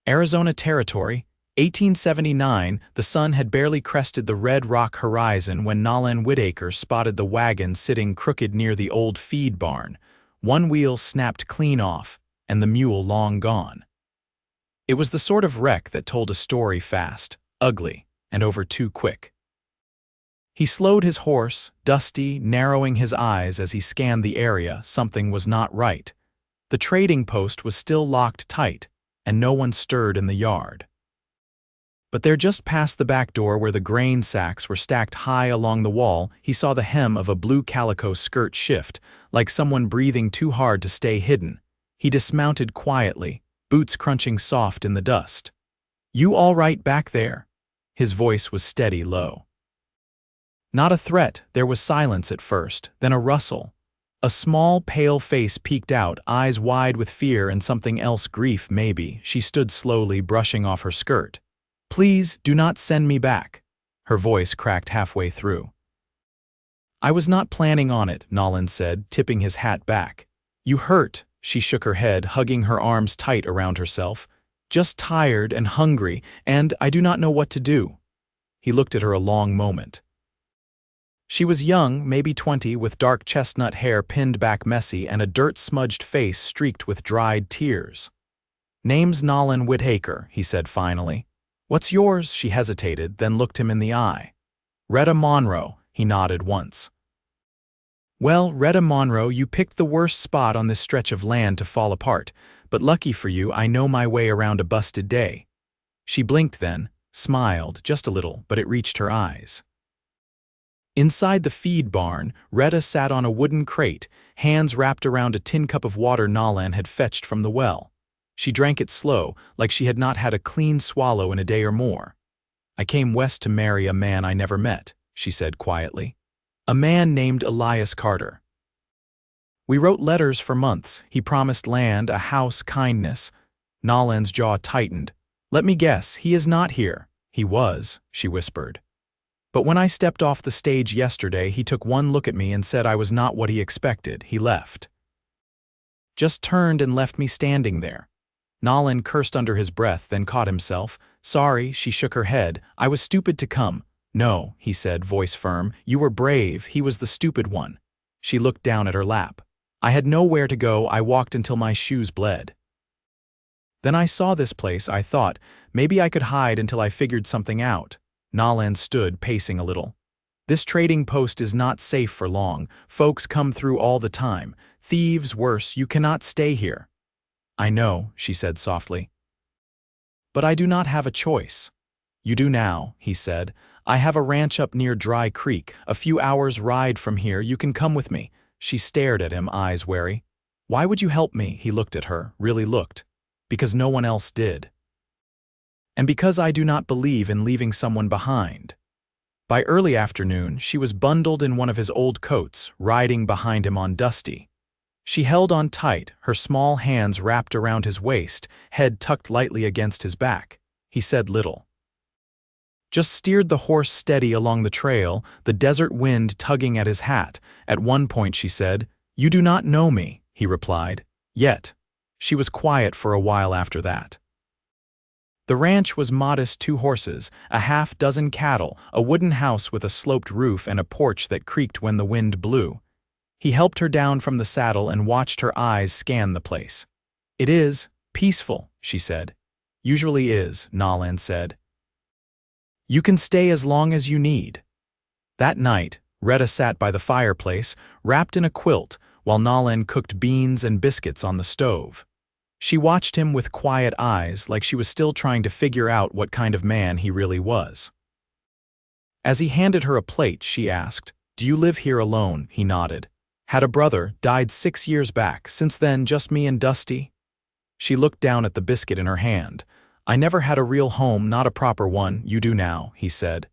Arizona Territory, 1879. The sun had barely crested the red rock horizon when Nolan Whitaker spotted the wagon sitting crooked near the old feed barn. One wheel snapped clean off, and the mule long gone. It was the sort of wreck that told a story fast, ugly, and over too quick. He slowed his horse, Dusty, narrowing his eyes as he scanned the area. Something was not right. The trading post was still locked tight, and no one stirred in the yard. But there, just past the back door where the grain sacks were stacked high along the wall, he saw the hem of a blue calico skirt shift, like someone breathing too hard to stay hidden. He dismounted quietly, boots crunching soft in the dust. "You all right back there?" His voice was steady, low. Not a threat. There was silence at first, then a rustle. A small, pale face peeked out, eyes wide with fear and something else, grief maybe. She stood slowly, brushing off her skirt. "Please, do not send me back." Her voice cracked halfway through. "I was not planning on it," Nolan said, tipping his hat back. "You hurt?" She shook her head, hugging her arms tight around herself. "Just tired and hungry, and I do not know what to do." He looked at her a long moment. She was young, maybe 20, with dark chestnut hair pinned back messy and a dirt-smudged face streaked with dried tears. "Name's Nolan Whitaker," he said finally. "What's yours?" She hesitated, then looked him in the eye. "Rhetta Monroe," he nodded once. "Well, Rhetta Monroe, you picked the worst spot on this stretch of land to fall apart, but lucky for you, I know my way around a busted day." She blinked then, smiled, just a little, but it reached her eyes. Inside the feed barn, Rhetta sat on a wooden crate, hands wrapped around a tin cup of water Nolan had fetched from the well. She drank it slow, like she had not had a clean swallow in a day or more. "I came west to marry a man I never met," she said quietly. "A man named Elias Carter. We wrote letters for months. He promised land, a house, kindness." Nolan's jaw tightened. "Let me guess, he is not here." "He was," she whispered. "But when I stepped off the stage yesterday, he took one look at me and said I was not what he expected. He left. Just turned and left me standing there." Nolan cursed under his breath, then caught himself. "Sorry," she shook her head. "I was stupid to come." "No," he said, voice firm. "You were brave. He was the stupid one." She looked down at her lap. "I had nowhere to go. I walked until my shoes bled. Then I saw this place. I thought, maybe I could hide until I figured something out." Nolan stood, pacing a little. "This trading post is not safe for long. Folks come through all the time. Thieves, worse. You cannot stay here." "I know," she said softly. "But I do not have a choice." "You do now," he said. "I have a ranch up near Dry Creek, a few hours' ride from here. You can come with me." She stared at him, eyes wary. "Why would you help me?" He looked at her, really looked. "Because no one else did. And because I do not believe in leaving someone behind." By early afternoon, she was bundled in one of his old coats, riding behind him on Dusty. She held on tight, her small hands wrapped around his waist, head tucked lightly against his back. He said little. Just steered the horse steady along the trail, the desert wind tugging at his hat. At one point she said, "You do not know me," he replied. "Yet." She was quiet for a while after that. The ranch was modest, 2 horses, a half-dozen cattle, a wooden house with a sloped roof and a porch that creaked when the wind blew. He helped her down from the saddle and watched her eyes scan the place. "It is peaceful," she said. "Usually is," Nolan said. "You can stay as long as you need." That night, Rhetta sat by the fireplace, wrapped in a quilt, while Nolan cooked beans and biscuits on the stove. She watched him with quiet eyes, like she was still trying to figure out what kind of man he really was. As he handed her a plate, she asked, "Do you live here alone?" He nodded. "Had a brother, died 6 years back. Since then, just me and Dusty." She looked down at the biscuit in her hand. "I never had a real home, not a proper one." "You do now," he said.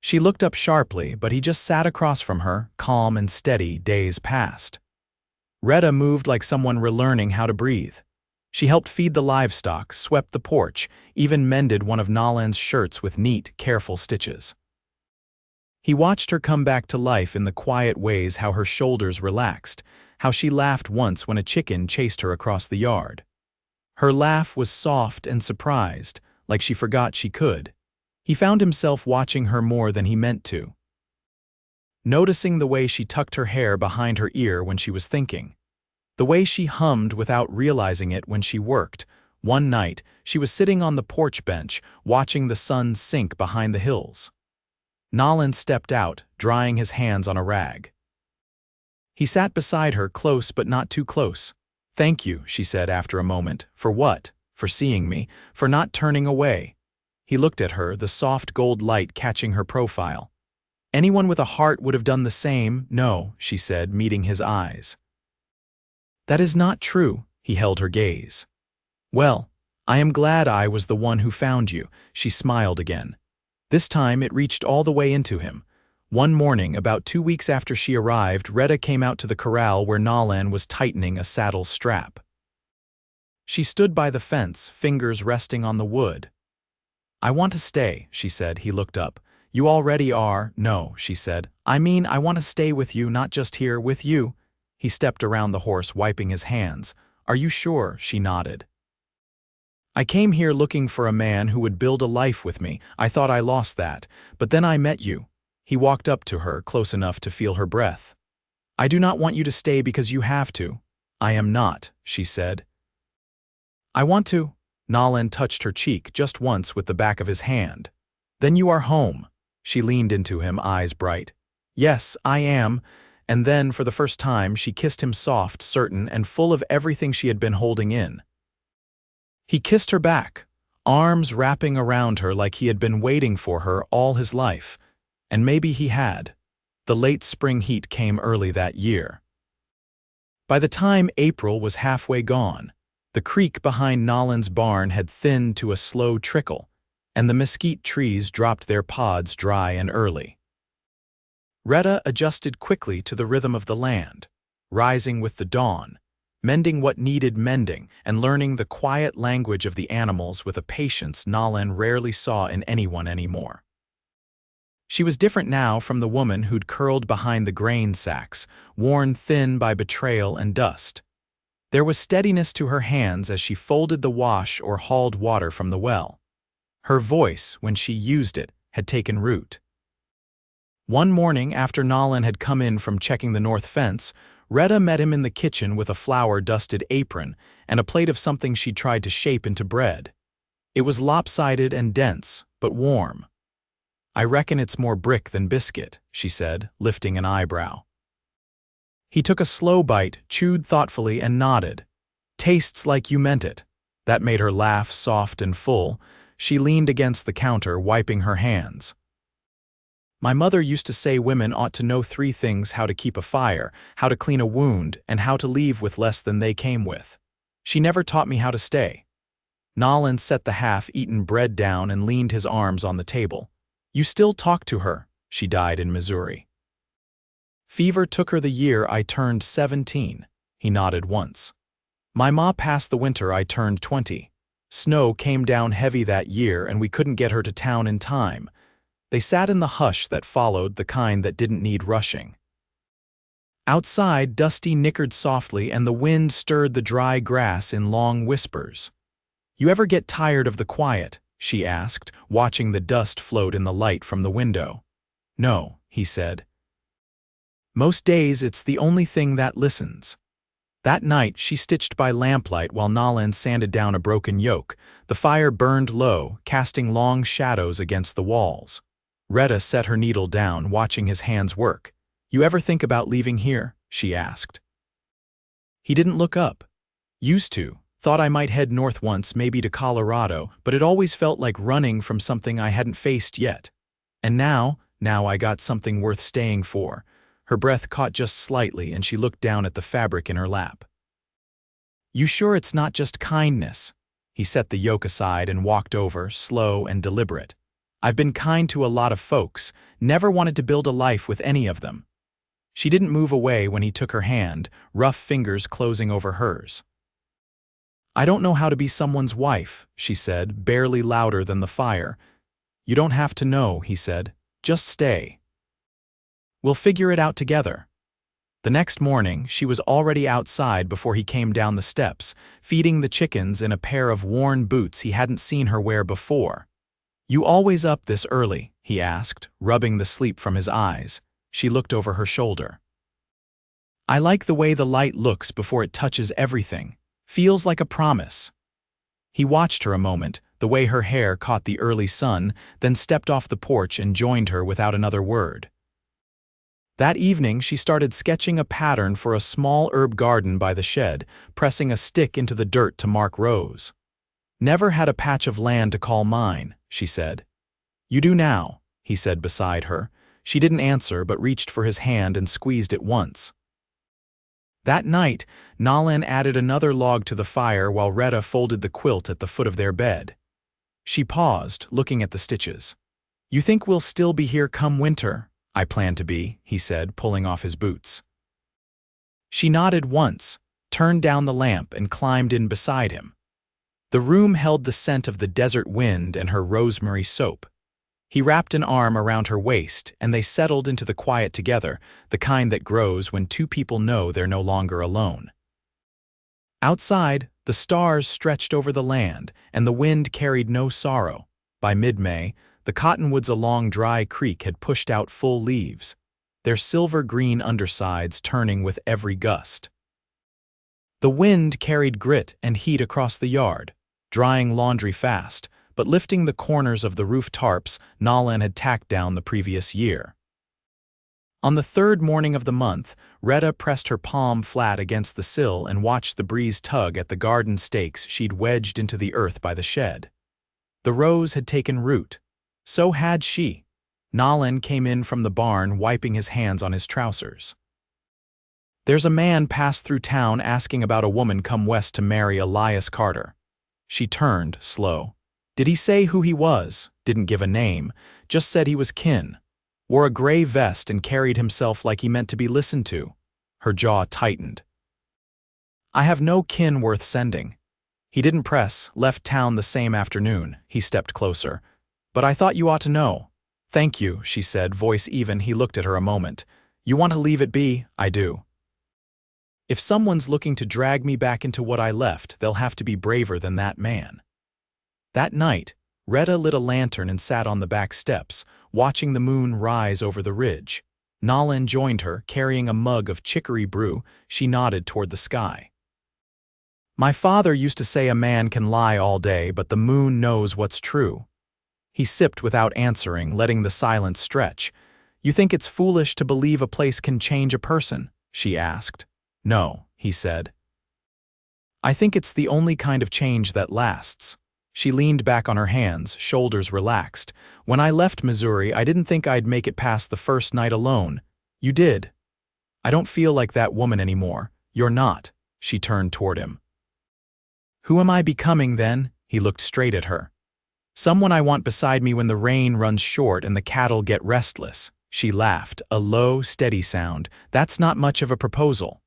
She looked up sharply, but he just sat across from her, calm and steady. Days passed. Rhetta moved like someone relearning how to breathe. She helped feed the livestock, swept the porch, even mended one of Nolan's shirts with neat, careful stitches. He watched her come back to life in the quiet ways, how her shoulders relaxed, how she laughed once when a chicken chased her across the yard. Her laugh was soft and surprised, like she forgot she could. He found himself watching her more than he meant to, noticing the way she tucked her hair behind her ear when she was thinking, the way she hummed without realizing it when she worked. One night, she was sitting on the porch bench, watching the sun sink behind the hills. Nolan stepped out, drying his hands on a rag. He sat beside her, close but not too close. "Thank you," she said after a moment. "For what? For seeing me, for not turning away." He looked at her, the soft gold light catching her profile. "Anyone with a heart would have done the same." "No," she said, meeting his eyes. "That is not true." He held her gaze. "Well, I am glad I was the one who found you." She smiled again. This time it reached all the way into him. One morning, about 2 weeks after she arrived, Rhetta came out to the corral where Nolan was tightening a saddle strap. She stood by the fence, fingers resting on the wood. "I want to stay," she said. He looked up. "You already are." "No," she said. "I mean, I want to stay with you, not just here, with you." He stepped around the horse, wiping his hands. "Are you sure?" She nodded. "I came here looking for a man who would build a life with me. I thought I lost that, but then I met you." He walked up to her, close enough to feel her breath. "I do not want you to stay because you have to." "I am not," she said. "I want to." Nolan touched her cheek just once with the back of his hand. "Then you are home." She leaned into him, eyes bright. "Yes, I am." And then, for the first time, she kissed him, soft, certain, and full of everything she had been holding in. He kissed her back, arms wrapping around her like he had been waiting for her all his life. And maybe he had. The late spring heat came early that year. By the time April was halfway gone, the creek behind Nolan's barn had thinned to a slow trickle, and the mesquite trees dropped their pods dry and early. Rhetta adjusted quickly to the rhythm of the land, rising with the dawn, mending what needed mending, and learning the quiet language of the animals with a patience Nolan rarely saw in anyone anymore. She was different now from the woman who'd curled behind the grain sacks, worn thin by betrayal and dust. There was steadiness to her hands as she folded the wash or hauled water from the well. Her voice, when she used it, had taken root. One morning, after Nolan had come in from checking the north fence, Rhetta met him in the kitchen with a flour-dusted apron and a plate of something she'd tried to shape into bread. It was lopsided and dense, but warm. "I reckon it's more brick than biscuit," she said, lifting an eyebrow. He took a slow bite, chewed thoughtfully, and nodded. "Tastes like you meant it." That made her laugh, soft and full. She leaned against the counter, wiping her hands. "My mother used to say women ought to know 3 things: how to keep a fire, how to clean a wound, and how to leave with less than they came with. She never taught me how to stay." Nolan set the half-eaten bread down and leaned his arms on the table. "You still talk to her?" She died in Missouri. "Fever took her the year I turned 17. He nodded once. "My ma passed the winter I turned 20. Snow came down heavy that year and we couldn't get her to town in time." They sat in the hush that followed, the kind that didn't need rushing. Outside, Dusty nickered softly and the wind stirred the dry grass in long whispers. "You ever get tired of the quiet?" she asked, watching the dust float in the light from the window. "No," he said. "Most days it's the only thing that listens." That night she stitched by lamplight while Nolan sanded down a broken yoke. The fire burned low, casting long shadows against the walls. Rhetta set her needle down, watching his hands work. "You ever think about leaving here?" she asked. He didn't look up. "Used to. Thought I might head north once, maybe to Colorado, but it always felt like running from something I hadn't faced yet. And now I got something worth staying for." Her breath caught just slightly and she looked down at the fabric in her lap. "You sure it's not just kindness?" He set the yoke aside and walked over, slow and deliberate. "I've been kind to a lot of folks, never wanted to build a life with any of them." She didn't move away when he took her hand, rough fingers closing over hers. "I don't know how to be someone's wife," she said, barely louder than the fire. "You don't have to know," he said. "Just stay. We'll figure it out together." The next morning, she was already outside before he came down the steps, feeding the chickens in a pair of worn boots he hadn't seen her wear before. "You always up this early?" he asked, rubbing the sleep from his eyes. She looked over her shoulder. "I like the way the light looks before it touches everything. Feels like a promise." He watched her a moment, the way her hair caught the early sun, then stepped off the porch and joined her without another word. That evening, she started sketching a pattern for a small herb garden by the shed, pressing a stick into the dirt to mark rows. "Never had a patch of land to call mine," she said. "You do now," he said beside her. She didn't answer but reached for his hand and squeezed it once. That night, Nolan added another log to the fire while Rhetta folded the quilt at the foot of their bed. She paused, looking at the stitches. "You think we'll still be here come winter?" "I plan to be," he said, pulling off his boots. She nodded once, turned down the lamp, and climbed in beside him. The room held the scent of the desert wind and her rosemary soap. He wrapped an arm around her waist, and they settled into the quiet together, the kind that grows when two people know they're no longer alone. Outside, the stars stretched over the land, and the wind carried no sorrow. By mid-May, the cottonwoods along Dry Creek had pushed out full leaves, their silver-green undersides turning with every gust. The wind carried grit and heat across the yard, drying laundry fast, but lifting the corners of the roof tarps Nolan had tacked down the previous year. On the third morning of the month, Rhetta pressed her palm flat against the sill and watched the breeze tug at the garden stakes she'd wedged into the earth by the shed. The rows had taken root. So had she. Nolan came in from the barn, wiping his hands on his trousers. "There's a man passed through town asking about a woman come west to marry Elias Carter." She turned, slow. "Did he say who he was?" "Didn't give a name, just said he was kin. Wore a gray vest and carried himself like he meant to be listened to." Her jaw tightened. "I have no kin worth sending. He didn't press, left town the same afternoon." He stepped closer. "But I thought you ought to know." "Thank you," she said, voice even. He looked at her a moment. "You want to leave it be?" "I do. If someone's looking to drag me back into what I left, they'll have to be braver than that man." That night, Rhetta lit a lantern and sat on the back steps, watching the moon rise over the ridge. Nolan joined her, carrying a mug of chicory brew. She nodded toward the sky. "My father used to say a man can lie all day, but the moon knows what's true." He sipped without answering, letting the silence stretch. "You think it's foolish to believe a place can change a person?" she asked. "No," he said. "I think it's the only kind of change that lasts." She leaned back on her hands, shoulders relaxed. "When I left Missouri, I didn't think I'd make it past the first night alone. You did. I don't feel like that woman anymore." "You're not." She turned toward him. "Who am I becoming then?" He looked straight at her. "Someone I want beside me when the rain runs short and the cattle get restless." She laughed, a low, steady sound. "That's not much of a proposal."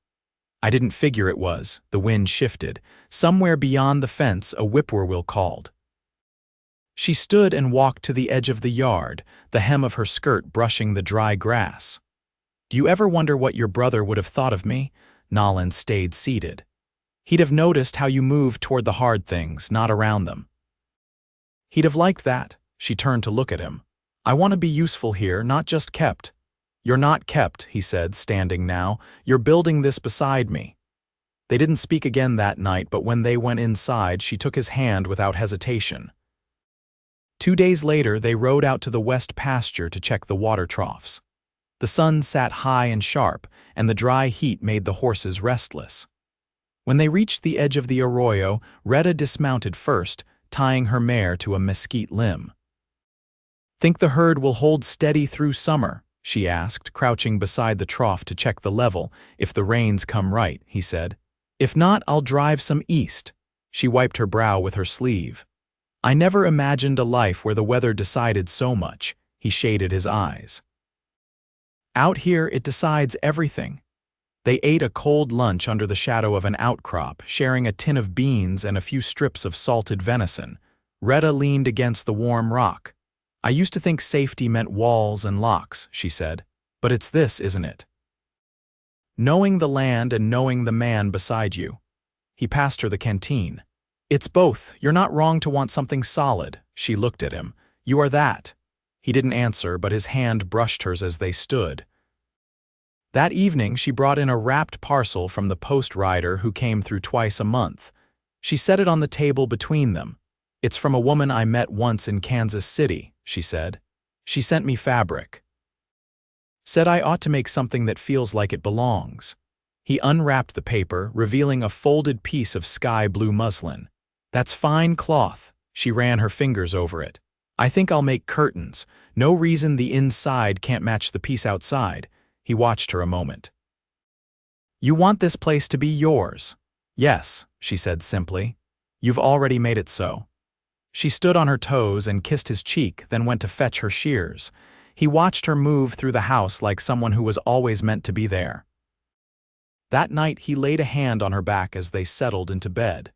"I didn't figure it was." The wind shifted. Somewhere beyond the fence, a whippoorwill called. She stood and walked to the edge of the yard, the hem of her skirt brushing the dry grass. "Do you ever wonder what your brother would have thought of me?" Nolan stayed seated. "He'd have noticed how you moved toward the hard things, not around them. He'd have liked that." She turned to look at him. "I want to be useful here, not just kept." "You're not kept," he said, standing now. "You're building this beside me." They didn't speak again that night, but when they went inside, she took his hand without hesitation. 2 days later, they rode out to the west pasture to check the water troughs. The sun sat high and sharp, and the dry heat made the horses restless. When they reached the edge of the arroyo, Rhetta dismounted first, tying her mare to a mesquite limb. "Think the herd will hold steady through summer?" she asked, crouching beside the trough to check the level. "If the rains come right," he said. "If not, I'll drive some east." She wiped her brow with her sleeve. "I never imagined a life where the weather decided so much." He shaded his eyes. "Out here, it decides everything." They ate a cold lunch under the shadow of an outcrop, sharing a tin of beans and a few strips of salted venison. Rhetta leaned against the warm rock. "I used to think safety meant walls and locks," she said. "But it's this, isn't it?" Knowing the land and knowing the man beside you. He passed her the canteen. It's both. You're not wrong to want something solid. She looked at him. You are that. He didn't answer, but his hand brushed hers as they stood. That evening, she brought in a wrapped parcel from the post rider who came through twice a month. She set it on the table between them. It's from a woman I met once in Kansas City, she said. She sent me fabric. Said I ought to make something that feels like it belongs. He unwrapped the paper, revealing a folded piece of sky blue muslin. That's fine cloth. She ran her fingers over it. I think I'll make curtains. No reason the inside can't match the piece outside. He watched her a moment. You want this place to be yours? Yes, she said simply. You've already made it so. She stood on her toes and kissed his cheek, then went to fetch her shears. He watched her move through the house like someone who was always meant to be there. That night he laid a hand on her back as they settled into bed.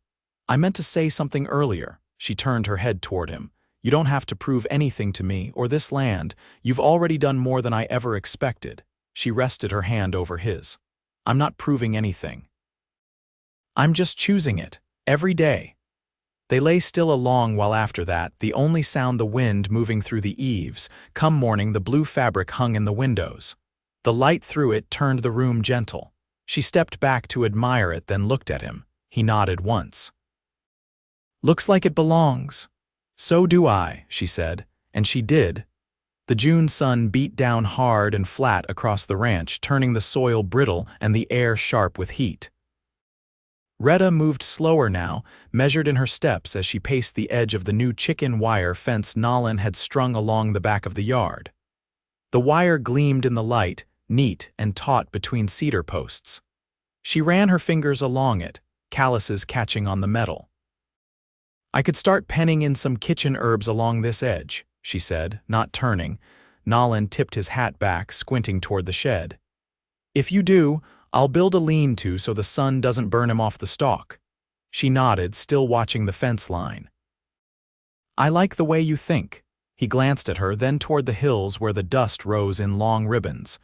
I meant to say something earlier. She turned her head toward him. You don't have to prove anything to me or this land. You've already done more than I ever expected. She rested her hand over his. I'm not proving anything. I'm just choosing it, every day. They lay still a long while after that, the only sound the wind moving through the eaves. Come morning, the blue fabric hung in the windows. The light through it turned the room gentle. She stepped back to admire it, then looked at him. He nodded once. Looks like it belongs. So do I, she said, and she did. The June sun beat down hard and flat across the ranch, turning the soil brittle and the air sharp with heat. Rhetta moved slower now, measured in her steps as she paced the edge of the new chicken wire fence Nolan had strung along the back of the yard. The wire gleamed in the light, neat and taut between cedar posts. She ran her fingers along it, calluses catching on the metal. I could start penning in some kitchen herbs along this edge, she said, not turning. Nolan tipped his hat back, squinting toward the shed. If you do, I'll build a lean-to so the sun doesn't burn him off the stalk. She nodded, still watching the fence line. I like the way you think. He glanced at her, then toward the hills where the dust rose in long ribbons.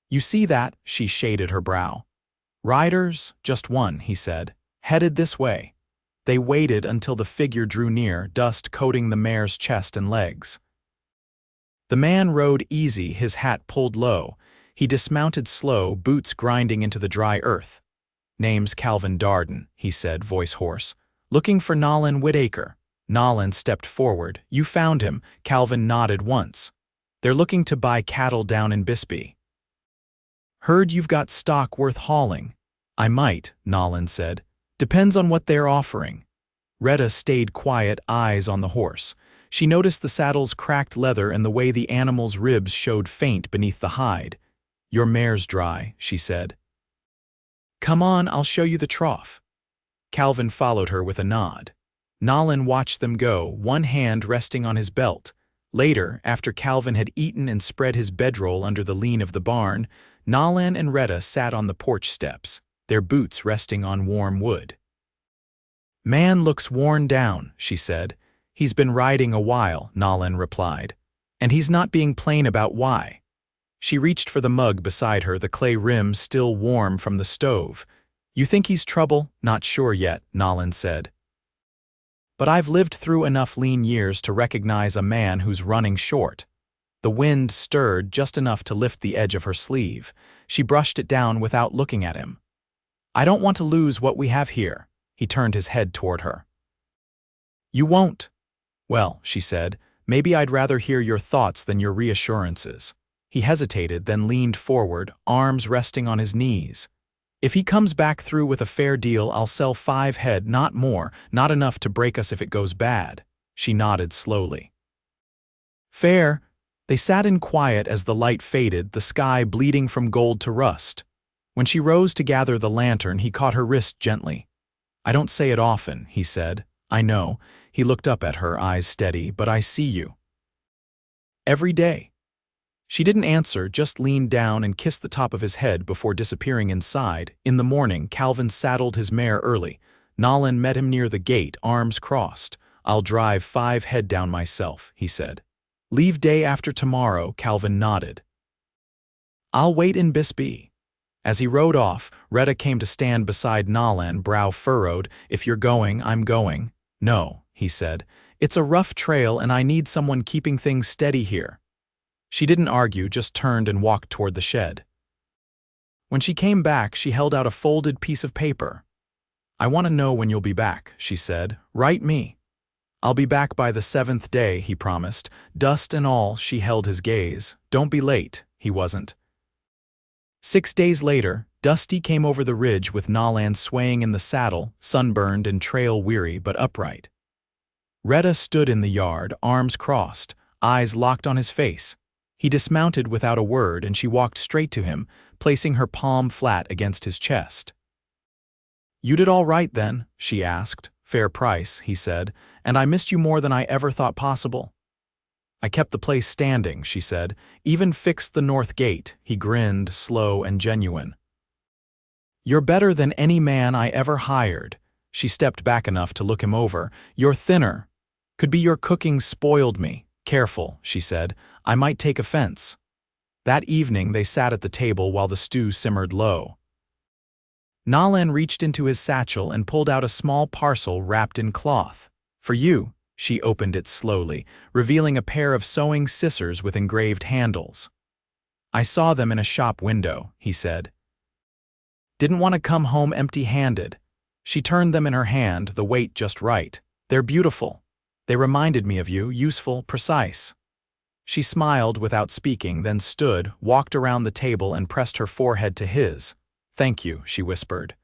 You see that? She shaded her brow. Riders? Just one, he said. Headed this way. They waited until the figure drew near, dust coating the mare's chest and legs. The man rode easy, his hat pulled low. He dismounted slow, boots grinding into the dry earth. Name's Calvin Darden, he said, voice hoarse. Looking for Nolan Whitaker. Nolan stepped forward. You found him. Calvin nodded once. They're looking to buy cattle down in Bisbee. Heard you've got stock worth hauling. I might, Nolan said. Depends on what they're offering. Rhetta stayed quiet, eyes on the horse. She noticed the saddle's cracked leather and the way the animal's ribs showed faint beneath the hide. Your mare's dry, she said. Come on, I'll show you the trough. Calvin followed her with a nod. Nolan watched them go, one hand resting on his belt. Later, after Calvin had eaten and spread his bedroll under the lean of the barn, Nolan and Rhetta sat on the porch steps, their boots resting on warm wood. Man looks worn down, she said. He's been riding a while, Nolan replied. And he's not being plain about why. She reached for the mug beside her, the clay rim still warm from the stove. You think he's trouble? Not sure yet, Nolan said. But I've lived through enough lean years to recognize a man who's running short. The wind stirred just enough to lift the edge of her sleeve. She brushed it down without looking at him. I don't want to lose what we have here. He turned his head toward her. You won't. Well, she said, maybe I'd rather hear your thoughts than your reassurances. He hesitated, then leaned forward, arms resting on his knees. If he comes back through with a fair deal, I'll sell 5 head, not more, not enough to break us if it goes bad. She nodded slowly. Fair. They sat in quiet as the light faded, the sky bleeding from gold to rust. When she rose to gather the lantern, he caught her wrist gently. I don't say it often, he said. I know. He looked up at her, eyes steady, but I see you. Every day. She didn't answer, just leaned down and kissed the top of his head before disappearing inside. In the morning, Calvin saddled his mare early. Nolan met him near the gate, arms crossed. I'll drive 5 head down myself, he said. Leave day after tomorrow, Calvin nodded. I'll wait in Bisbee. As he rode off, Rhetta came to stand beside Nolan, brow furrowed. "If you're going, I'm going." "No," he said. "It's a rough trail and I need someone keeping things steady here." She didn't argue, just turned and walked toward the shed. When she came back, she held out a folded piece of paper. "I want to know when you'll be back," she said. "Write me." "I'll be back by the 7th day," he promised. Dust and all, she held his gaze. "Don't be late." He wasn't. 6 days later, Dusty came over the ridge with Nolan swaying in the saddle, sunburned and trail-weary but upright. Rhetta stood in the yard, arms crossed, eyes locked on his face. He dismounted without a word and she walked straight to him, placing her palm flat against his chest. "You did all right then?" she asked. "Fair price," he said, "and I missed you more than I ever thought possible." "I kept the place standing," she said. "Even fixed the north gate." He grinned, slow and genuine. "You're better than any man I ever hired." She stepped back enough to look him over. "You're thinner. Could be your cooking spoiled me." "Careful," she said. "I might take offense." That evening they sat at the table while the stew simmered low. Nolan reached into his satchel and pulled out a small parcel wrapped in cloth. "For you." She opened it slowly, revealing a pair of sewing scissors with engraved handles. "I saw them in a shop window," he said. "Didn't want to come home empty-handed." She turned them in her hand, the weight just right. "They're beautiful. They reminded me of you, useful, precise." She smiled without speaking, then stood, walked around the table and pressed her forehead to his. "Thank you," she whispered.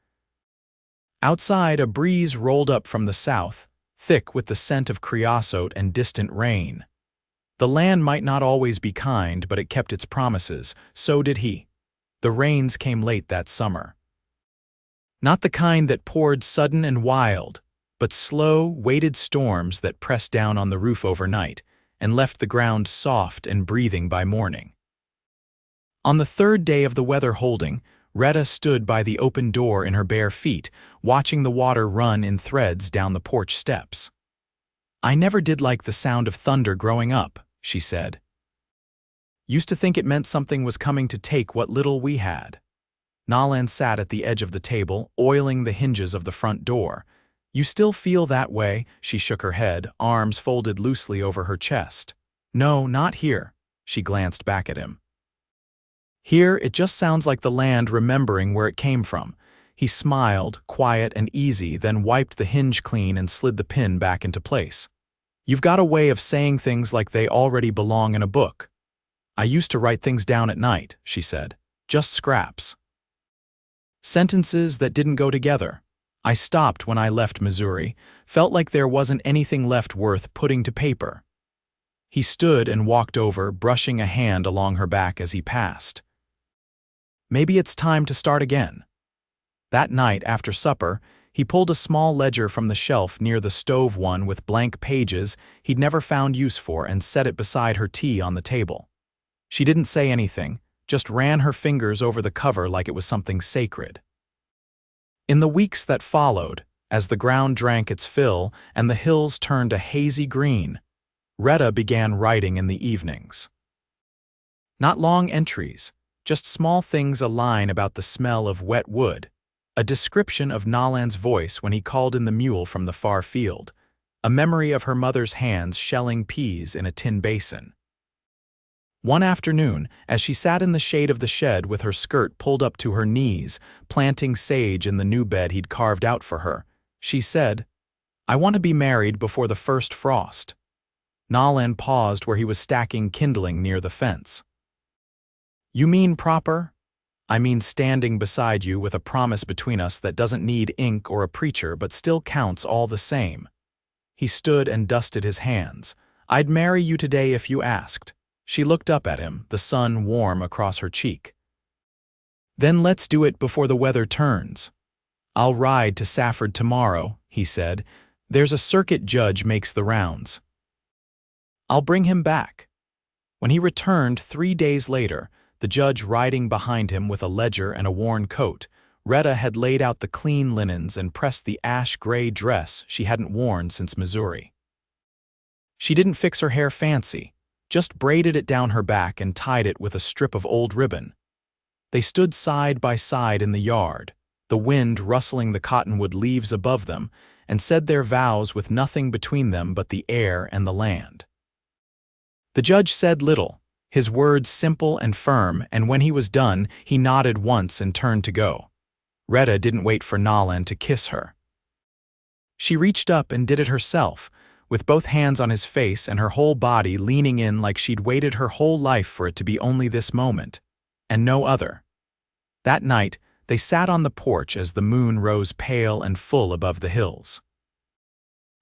Outside, a breeze rolled up from the south, thick with the scent of creosote and distant rain. The land might not always be kind, but it kept its promises. So did he. The rains came late that summer. Not the kind that poured sudden and wild, but slow, weighted storms that pressed down on the roof overnight and left the ground soft and breathing by morning. On the 3rd day of the weather holding, Rhetta stood by the open door in her bare feet, watching the water run in threads down the porch steps. "I never did like the sound of thunder growing up," she said. "Used to think it meant something was coming to take what little we had." Nolan sat at the edge of the table, oiling the hinges of the front door. "You still feel that way?" She shook her head, arms folded loosely over her chest. "No, not here." She glanced back at him. "Here, it just sounds like the land remembering where it came from." He smiled, quiet and easy, then wiped the hinge clean and slid the pin back into place. "You've got a way of saying things like they already belong in a book." "I used to write things down at night," she said. "Just scraps. Sentences that didn't go together. I stopped when I left Missouri, felt like there wasn't anything left worth putting to paper." He stood and walked over, brushing a hand along her back as he passed. "Maybe it's time to start again." That night, after supper, he pulled a small ledger from the shelf near the stove, one with blank pages he'd never found use for, and set it beside her tea on the table. She didn't say anything, just ran her fingers over the cover like it was something sacred. In the weeks that followed, as the ground drank its fill and the hills turned a hazy green, Rhetta began writing in the evenings. Not long entries, just small things, a line about the smell of wet wood, a description of Nolan's voice when he called in the mule from the far field, a memory of her mother's hands shelling peas in a tin basin. One afternoon, as she sat in the shade of the shed with her skirt pulled up to her knees, planting sage in the new bed he'd carved out for her, she said, "I want to be married before the first frost." Nolan paused where he was stacking kindling near the fence. "You mean proper?" "I mean standing beside you with a promise between us that doesn't need ink or a preacher but still counts all the same." He stood and dusted his hands. "I'd marry you today if you asked." She looked up at him, the sun warm across her cheek. "Then let's do it before the weather turns." "I'll ride to Safford tomorrow," he said. "There's a circuit judge makes the rounds. I'll bring him back." When he returned 3 days later, the judge riding behind him with a ledger and a worn coat, Rhetta had laid out the clean linens and pressed the ash-gray dress she hadn't worn since Missouri. She didn't fix her hair fancy, just braided it down her back and tied it with a strip of old ribbon. They stood side by side in the yard, the wind rustling the cottonwood leaves above them, and said their vows with nothing between them but the air and the land. The judge said little, his words simple and firm, and when he was done, he nodded once and turned to go. Rhetta didn't wait for Nolan to kiss her. She reached up and did it herself, with both hands on his face and her whole body leaning in like she'd waited her whole life for it to be only this moment, and no other. That night, they sat on the porch as the moon rose pale and full above the hills.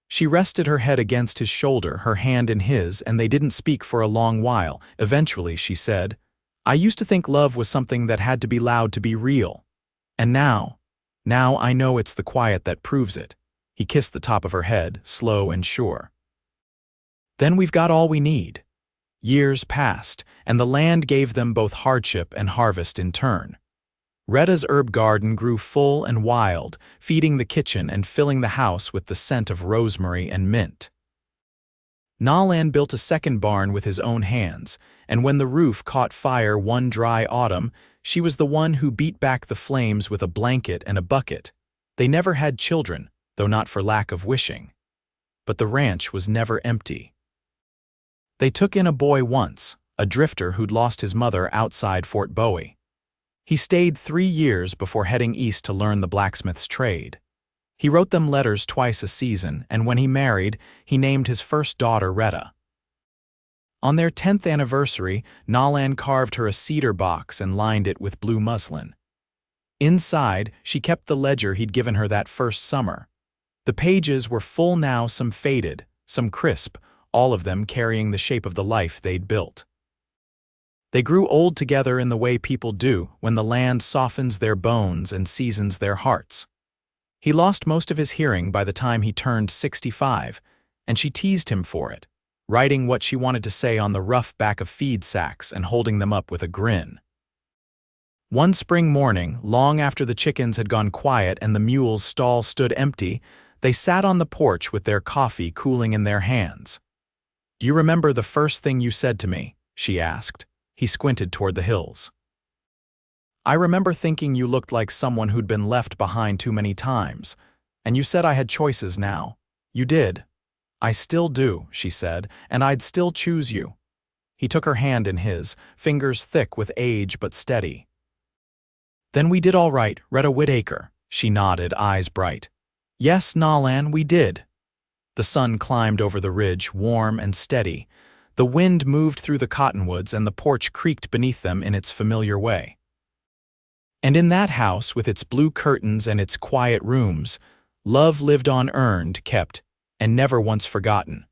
She rested her head against his shoulder, her hand in his, and they didn't speak for a long while. Eventually, she said, "I used to think love was something that had to be loud to be real. And now I know it's the quiet that proves it." He kissed the top of her head, slow and sure. "Then we've got all we need." Years passed, and the land gave them both hardship and harvest in turn. Rhetta's herb garden grew full and wild, feeding the kitchen and filling the house with the scent of rosemary and mint. Nolan built a second barn with his own hands, and when the roof caught fire one dry autumn, she was the one who beat back the flames with a blanket and a bucket. They never had children, though not for lack of wishing. But the ranch was never empty. They took in a boy once, a drifter who'd lost his mother outside Fort Bowie. He stayed 3 years before heading east to learn the blacksmith's trade. He wrote them letters twice a season, and when he married, he named his first daughter Rhetta. On their 10th anniversary, Nolan carved her a cedar box and lined it with blue muslin. Inside, she kept the ledger he'd given her that first summer. The pages were full now, some faded, some crisp, all of them carrying the shape of the life they'd built. They grew old together in the way people do when the land softens their bones and seasons their hearts. He lost most of his hearing by the time he turned 65, and she teased him for it, writing what she wanted to say on the rough back of feed sacks and holding them up with a grin. One spring morning, long after the chickens had gone quiet and the mule's stall stood empty, they sat on the porch with their coffee cooling in their hands. "Do you remember the first thing you said to me?" she asked. He squinted toward the hills. "I remember thinking you looked like someone who'd been left behind too many times, and you said I had choices now. You did." "I still do," she said, "and I'd still choose you." He took her hand in his, fingers thick with age but steady. "Then we did all right, Rhetta Whitaker," she nodded, eyes bright. "Yes, Nolan, we did." The sun climbed over the ridge, warm and steady. The wind moved through the cottonwoods and the porch creaked beneath them in its familiar way. And in that house, with its blue curtains and its quiet rooms, love lived on, earned, kept, and never once forgotten.